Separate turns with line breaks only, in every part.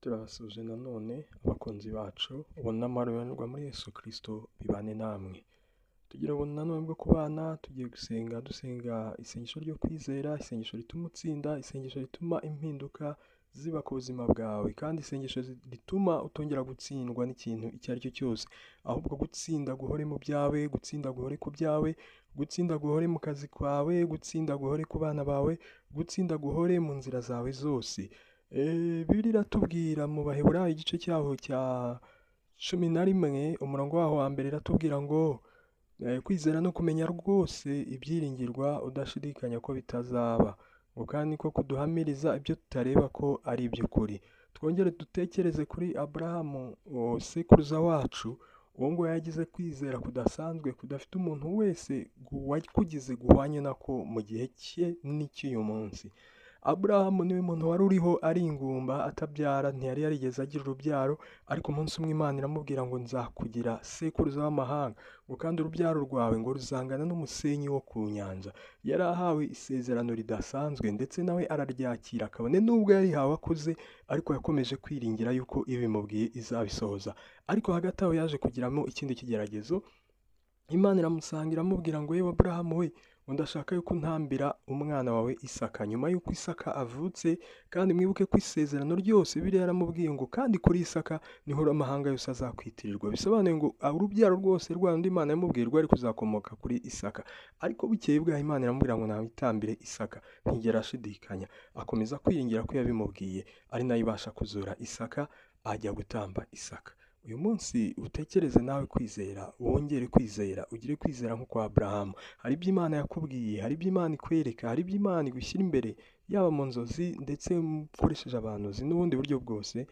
Turabasuje nanone abakunzi bacu ubona amaruranirwa muri Yesu Kristo bibane namwe. Tugira ubuntu nanone bwo kubana tugiye dusenga isengesho ryo kwizera, isengesho rituma utsinda, isengesho rituma impinduka ziba ku buzima bwawe, kandi isengesho rituma utongera gutsindwa n'ikintu icyo ari cyo cyose, ahubwo gutsinda guhore mu byawe, gutsinda guhore ku byawe, gutsinda guhore mu kazi kwawe, gutsinda guhore ku bana bawe, gutsinda guhore mu nzira zawe zose. Bibiliya iratubwira mu Baheburayo igice cyaho cya 11 umurongo waho wa mbere iratubwira ngo kwizera no kumenya rwose ibyiringirwa udashidikanya ko bitazaba, ngo kandi ko kuduhamiriza ibyo tutareba ko ari iby'ukuri. Twongere dutekereze kuri Aburahamu sekuruza wacu, uwo ngo yagize kwizera kudasanzwe kudafite umuntu wese wakugize guhwanye nako mu gihe cye n'icy'uyu munsi. Aburahamu niwe muntu wari uriho ari ingumba atabyara, ntiyari yarigeze agira urubyaro, ariko umunsi umwe Imana iramubwira ngo nzakugira sekuruza w'amahanga, ngo kandi urubyaro rwawe ngo ruzangana n'umusenyi wo ku nyanja. Yari ahawe isezerano ridasanzwe ndetse nawe araryakira, kabone nubwo yarihawe akuze, ariko yakomeje kwiringira yuko ibimubwiye izabisohoza. Ariko hagati aho yaje kugiramo ikindi kigeragezo. Imana iramusanga iramubwira ngo yewe Aburahamu we, ndashaka yuko ntambira umwana wawe Isaka. Nyuma yuko Isaka avutse, kandi mwibuke ko isezerano ryose Bibiliya yaramubwiye ngo kandi kuri Isaka niho amahanga yose azakwitirirwa. Bisobanuye ngo urubyaro rwose rwa rundi Imana yamubwiye rwari kuzakomoka kuri Isaka. Ariko bukeye bwaho Imana iramubwira ngo nawitambire Isaka, ntigera ashidikanya, akomeza kwiringira ko yabimubwiye, ari nayo ibasha kuzura Isaka, ajya gutamba Isaka. Uyu munsi utekereze nawe kwizera, wongere kwizera, ugire kwizera nk'uko Aburahamu. Hari ibyo Imana yakubwiye, hari ibyo Imana ikwereka, hari ibyo Imana igushyira imbere, yaba mu nzozi ndetse ukoresheje abantuzi n'ubundi buryo bwose,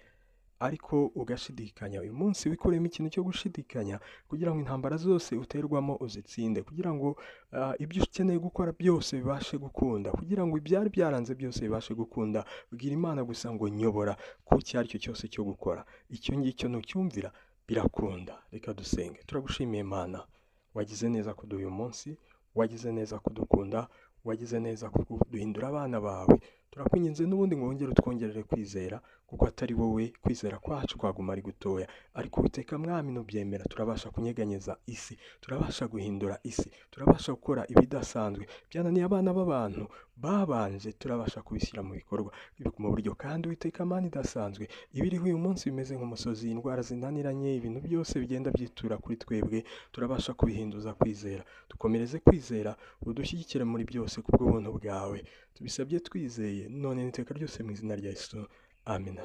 ariko ugashidikanya. Uyu munsi wikoremo ikintu cyo gushidikanya kugira ngo intambara zose uterwamo uzitsinde, kugira ngo ibyo ukeneye gukora byose bibashe gukunda, kugira ngo ibyari byaranze byose bibashe gukunda. Bwira Imana gusa ngo nyobora ku icyo ari cyo cyose cyo gukora. Icyo ngicyo nucyumvira birakunda. Reka dusenge. Turagushimiye Mana, wagize neza kuduha uyu munsi, wagize neza kudukunda, wagize neza kuduhindura abana bawe. Turakwinginze n'ubundi ngo wongere utwongerere kwizera, kuko atari wowe kwizera kwacu kwaguma ari gutoya, ariko Uwiteka Mwami nubyemera turabasha kunyeganyeza isi, turabasha guhindura isi, turabasha gukora ibidasanzwe byananiye abana b'abantu babanje, turabasha kubishyira mu bikorwa mu buryo kandi Uwiteka Mana idasanzwe. Ibiriho uyu munsi bimeze nk'umusozi, indwara zinaniranye, ibintu byose bigenda byitura kuri twebwe, turabasha kubihinduza kwizera. Dukomereze kwizera, udushyigikire muri byose kubw'ubuntu bwawe, tubisabye twizeye none n'iteka ryose mu izina rya Yesu. Amen.